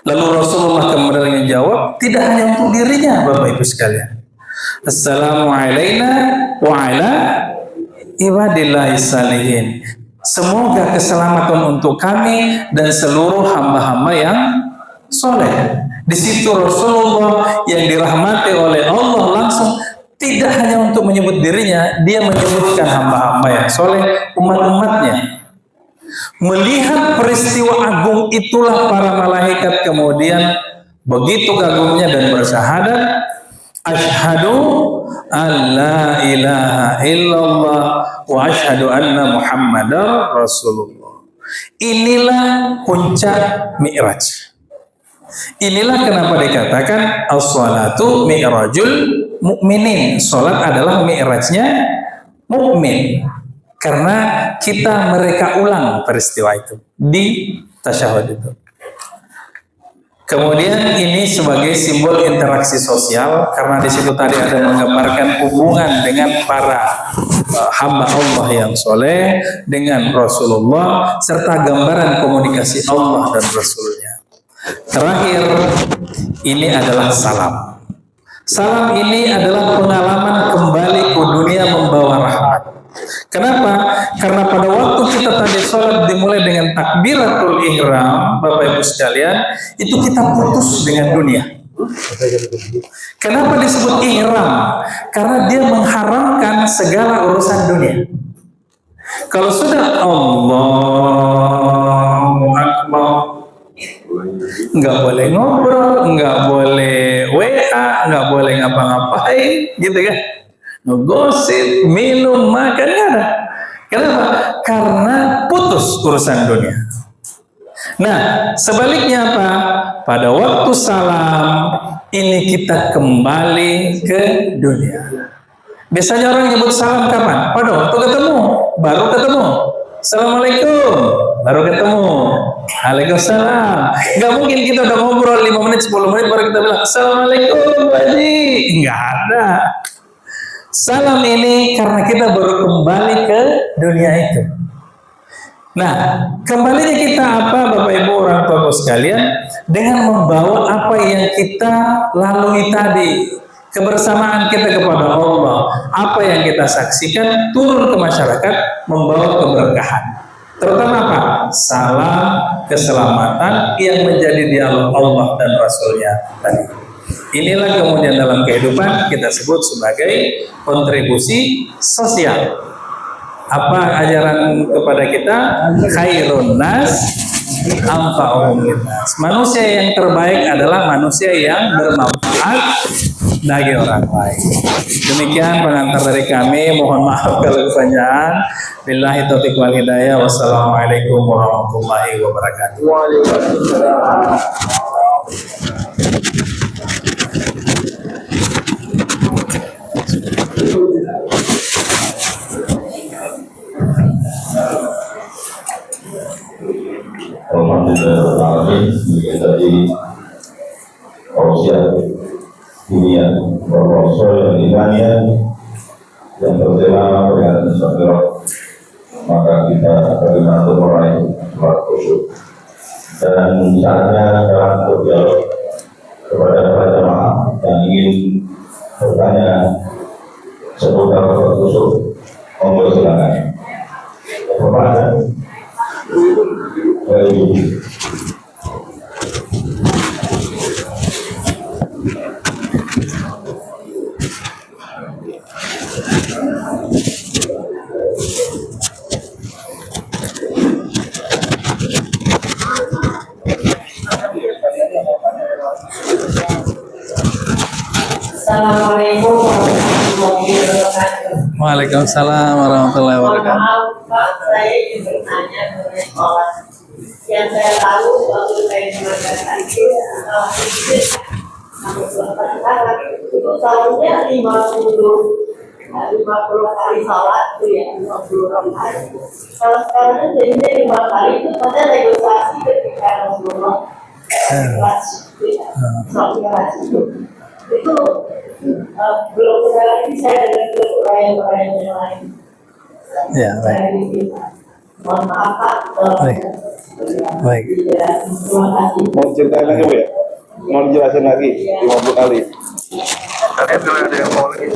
Lalu Rasulullah kemudian menjawab, tidak hanya untuk dirinya Bapak Ibu sekalian. Assalamualaikum wa ala ibadillahi salihin. Semoga keselamatan untuk kami dan seluruh hamba-hamba yang soleh. Di situ Rasulullah yang dirahmati oleh Allah langsung tidak hanya untuk menyebut dirinya, dia menyebutkan hamba-hamba yang soleh, umat-umatnya. Melihat peristiwa agung itulah para malaikat kemudian begitu kagumnya dan bersyahadat, asyhadu alla ilaha illallah wa asyhadu anna muhammadar rasulullah. Inilah puncak Mi'raj. Inilah kenapa dikatakan as-salatu mi'rajul mu'minin. Salat adalah mi'rajnya mukmin. Karena kita mereka ulang peristiwa itu di tasyahud itu. Kemudian ini sebagai simbol interaksi sosial karena di situ tadi ada menggambarkan hubungan dengan para hamba Allah yang soleh dengan Rasulullah serta gambaran komunikasi Allah dan Rasulnya. Terakhir ini adalah salam. Salam ini adalah pengalaman kembali ke dunia membawa rahmat. Kenapa? Karena pada waktu kita tadi sholat dimulai dengan takbiratul ihram, Bapak Ibu sekalian, itu kita putus dengan dunia. Kenapa disebut ihram? Karena dia mengharamkan segala urusan dunia. Kalau sudah Allahu Akbar, nggak boleh ngobrol, nggak boleh boleh WA, nggak boleh ngapa-ngapain, gitu kan? Ngegosip, minum, makan, nggak ada. Kenapa? Karena putus urusan dunia. Nah, sebaliknya apa? Pada waktu salam, ini kita kembali ke dunia. Biasanya orang nyebut salam kapan? Pada waktu ketemu, baru ketemu. Assalamualaikum, baru ketemu. Waalaikumsalam. Gak mungkin kita udah ngobrol 5 menit, 10 menit baru kita bilang Assalamualaikum Pak Haji. Gak ada. Salam ini karena kita baru kembali ke dunia itu. Nah, kembalinya kita apa Bapak Ibu orang tua sekalian? Dengan membawa apa yang kita lalui tadi. Kebersamaan kita kepada Allah, apa yang kita saksikan turun ke masyarakat membawa keberkahan. Terutama apa? Salam keselamatan yang menjadi dialog Allah dan Rasulnya tadi. Inilah kemudian dalam kehidupan kita sebut sebagai kontribusi sosial. Apa ajaran kepada kita? Khairun nas anfa'uhum linnas. Manusia yang terbaik adalah manusia yang bermanfaat bagi orang lain. Demikian pengantar dari kami. Mohon maaf kalau kepanjangan. Billahi taufiq wal hidayah. Wassalamualaikum warahmatullahi wabarakatuh. Alhamdulillah, ini tadi tausiah dunia Rasul yang yang tertera dengan Instagram, maka kita bagaimana meraih surat khusyuk. Dan misalnya sekarang berdialog kepada para jamaah yang ingin bertanya seputar surat khusyuk, monggo silakan. Pertanyaan. Assalamualaikum warahmatullahi wabarakatuh. Waalaikumsalam warahmatullahi wabarakatuh. Maaf Pak, saya ingin bertanya mengenai sholat. Yang saya tahu waktu saya di Makassar itu itu tahunnya 50 kali sholat itu ya, 50 rakaat. Kalau sekarang jadinya 5 kali itu pada negosiasi ketika Rasulullah itu belum pernah lagi saya dengar orang yang lain. Ya, baik. Mohon maaf Pak. Baik. Baik. Terima kasih. Mau ceritain lagi Bu ya? Mau dijelasin lagi 50 kali. Kalian kalau ada yang mau lagi.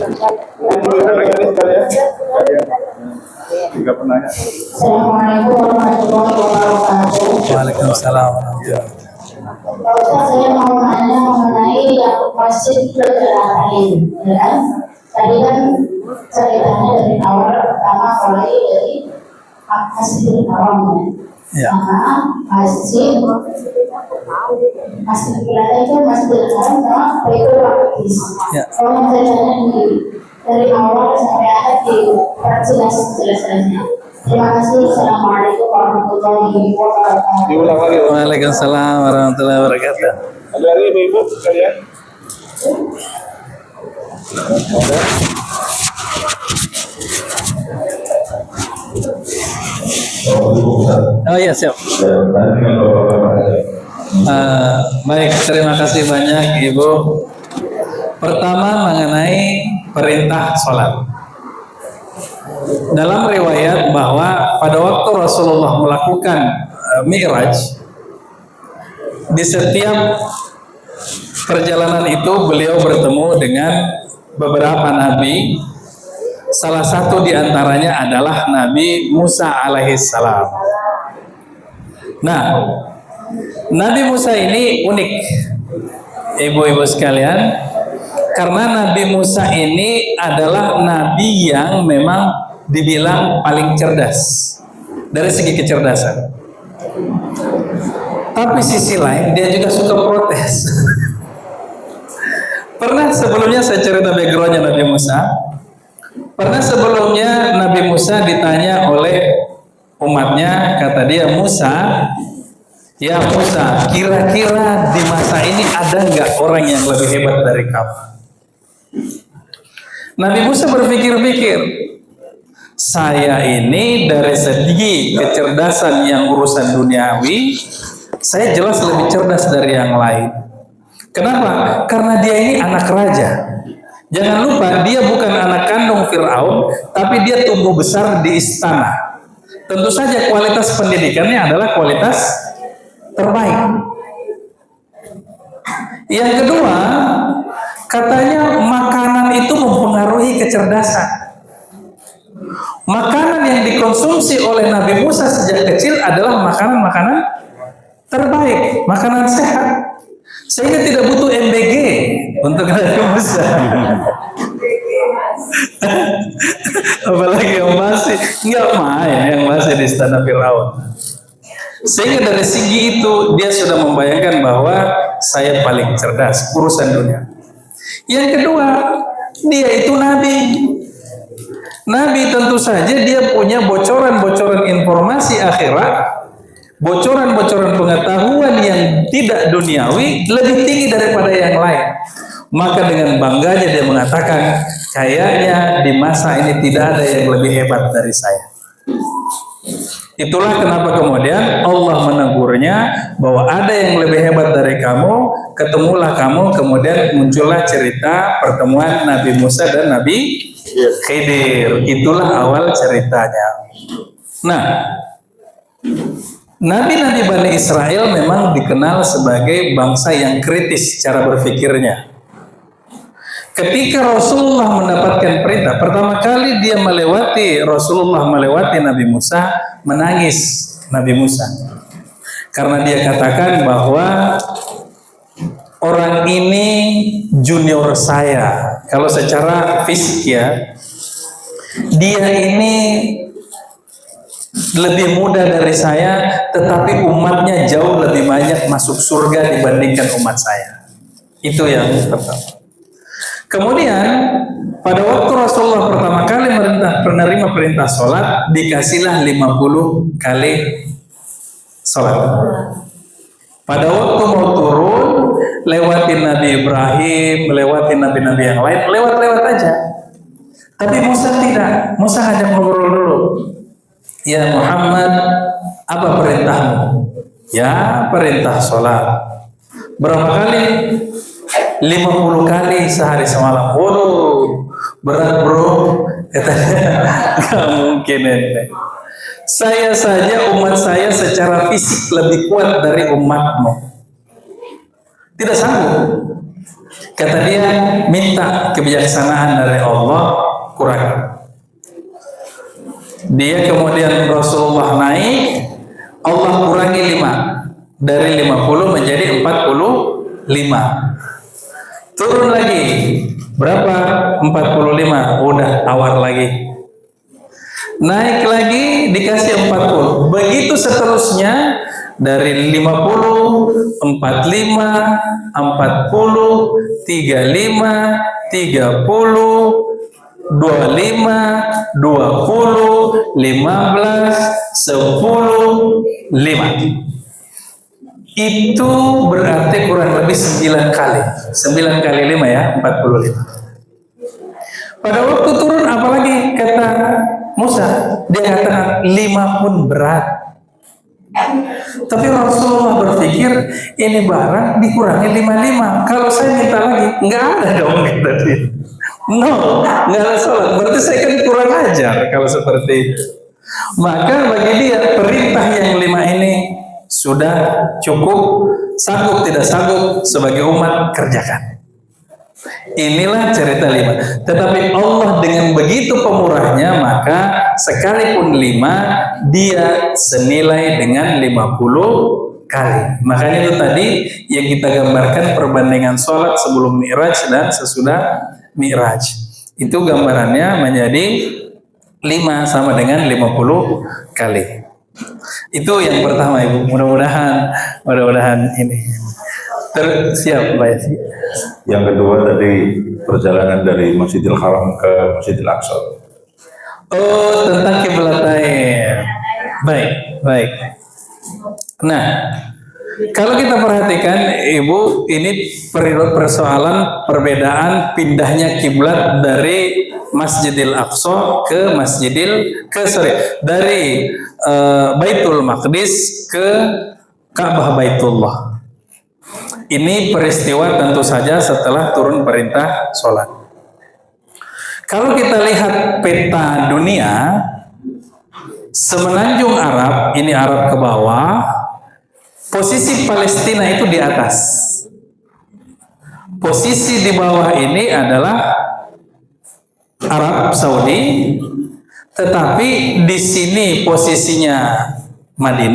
Tiga penanya. Assalamualaikum warahmatullahi wabarakatuh. Waalaikumsalam warahmatullahi wabarakatuh. Saya mau nanya mengenai yang masjid bergerak ya kan? Tadi kan ceritanya dari awal pertama mulai dari Masjidil Haram Ya. Maka masjid berada itu Masjidil Haram sama Baitul Maqdis. Ya. Kalau ceritanya dari awal sampai akhir diperjelas jelasnya. Terima kasih. Assalamualaikum warahmatullahi wabarakatuh. Diulang lagi. Waalaikumsalam warahmatullahi wabarakatuh. Ada lagi Ibu sekalian? Oh iya, siap. Baik, terima kasih banyak Ibu. Pertama mengenai perintah sholat. Dalam riwayat bahwa pada waktu Rasulullah melakukan Mi'raj, di setiap perjalanan itu beliau bertemu dengan beberapa nabi. Salah satu di antaranya adalah Nabi Musa alaihissalam. Nah, Nabi Musa ini unik, ibu-ibu sekalian, karena Nabi Musa ini adalah nabi yang memang dibilang paling cerdas dari segi kecerdasan. Tapi sisi lain dia juga suka protes. Pernah sebelumnya saya cerita backgroundnya Nabi Musa. Pernah sebelumnya Nabi Musa ditanya oleh umatnya, kata dia, Musa, ya Musa, kira-kira di masa ini ada nggak orang yang lebih hebat dari kamu? Nabi Musa berpikir-pikir, saya ini dari segi kecerdasan yang urusan duniawi, saya jelas lebih cerdas dari yang lain. Kenapa? Karena dia ini anak raja. Jangan lupa, dia bukan anak kandung Fir'aun, tapi dia tumbuh besar di istana. Tentu saja kualitas pendidikannya adalah kualitas terbaik. Yang kedua, katanya makanan itu mempengaruhi kecerdasan. Makanan yang dikonsumsi oleh Nabi Musa sejak kecil adalah makanan-makanan terbaik, makanan sehat. Sehingga tidak butuh MBG untuk Nabi Musa. Apalagi yang masih nggak main, yang masih di istana Firaun. Sehingga dari segi itu dia sudah membayangkan bahwa saya paling cerdas urusan dunia. Yang kedua, dia itu nabi. Nabi tentu saja dia punya bocoran-bocoran informasi akhirat, bocoran-bocoran pengetahuan yang tidak duniawi lebih tinggi daripada yang lain. Maka dengan bangganya dia mengatakan, kayaknya di masa ini tidak ada yang lebih hebat dari saya. Itulah kenapa kemudian Allah menegurnya bahwa ada yang lebih hebat dari kamu, ketemulah kamu, kemudian muncullah cerita pertemuan Nabi Musa dan Nabi Khidir. Itulah awal ceritanya. Nah, Nabi-Nabi Bani Israel memang dikenal sebagai bangsa yang kritis cara berpikirnya. Ketika Rasulullah mendapatkan perintah, pertama kali Rasulullah melewati Nabi Musa, menangis Nabi Musa. Karena dia katakan bahwa orang ini junior saya. Kalau secara fisik ya, dia ini lebih muda dari saya, tetapi umatnya jauh lebih banyak masuk surga dibandingkan umat saya. Itu yang pertama. Kemudian pada waktu Rasulullah pertama kali menerima perintah sholat, dikasihlah 50 kali sholat. Pada waktu mau turun, lewatin Nabi Ibrahim, lewatin nabi-nabi yang lain, lewat-lewat aja. Tapi Musa tidak. Musa hanya ngobrol dulu. Ya Muhammad, apa perintahmu? Ya perintah sholat. Berapa kali? 50 kali sehari semalam. Waduh, berat bro. Katanya, gak mungkin ente. Saya saja, umat saya secara fisik lebih kuat dari umatmu. Tidak sanggup. Kata dia, minta kebijaksanaan dari Allah, kurang. Dia kemudian Rasulullah naik, Allah kurangi 5. Dari 50 menjadi 45. Turun lagi. Berapa? 45. Udah tawar lagi. Naik lagi dikasih 40. Begitu seterusnya dari 50, 45, 40, 35, 30, 25, 20, 15, 10, 5. Itu berarti kurang lebih 9 kali. 9 kali 5 ya, 45. Pada waktu turun apalagi kata Musa, dia katakan 5 pun berat. Tapi Rasulullah berpikir ini barang dikurangi 55. Kalau saya minta lagi, nggak ada dong kita dia. No, nggak ada sholat. Berarti saya kan kurang ajar kalau seperti itu. Maka bagi dia perintah yang 5 ini sudah cukup, sanggup tidak sanggup sebagai umat kerjakan. Inilah cerita 5. Tetapi Allah dengan begitu pemurahnya, maka sekalipun 5 dia senilai dengan 50 kali. Makanya itu tadi yang kita gambarkan perbandingan sholat sebelum Mi'raj dan sesudah Mi'raj. Itu gambarannya menjadi 5 sama dengan 50 kali. Itu yang pertama Ibu. Mudah-mudahan ini. Siap, baik. Yang kedua tadi perjalanan dari Masjidil Haram ke Masjidil Aqsa. Oh, tentang kiblatain. Baik, baik. Nah, kalau kita perhatikan, Ibu, ini persoalan perbedaan pindahnya kiblat dari Masjidil Aqsa ke dari Baitul Maqdis ke Ka'bah Baitullah. Ini peristiwa tentu saja setelah turun perintah sholat. Kalau kita lihat peta dunia, semenanjung Arab, ini Arab ke bawah, posisi Palestina itu di atas. Posisi di bawah ini adalah Arab Saudi, tetapi di sini posisinya Madinah.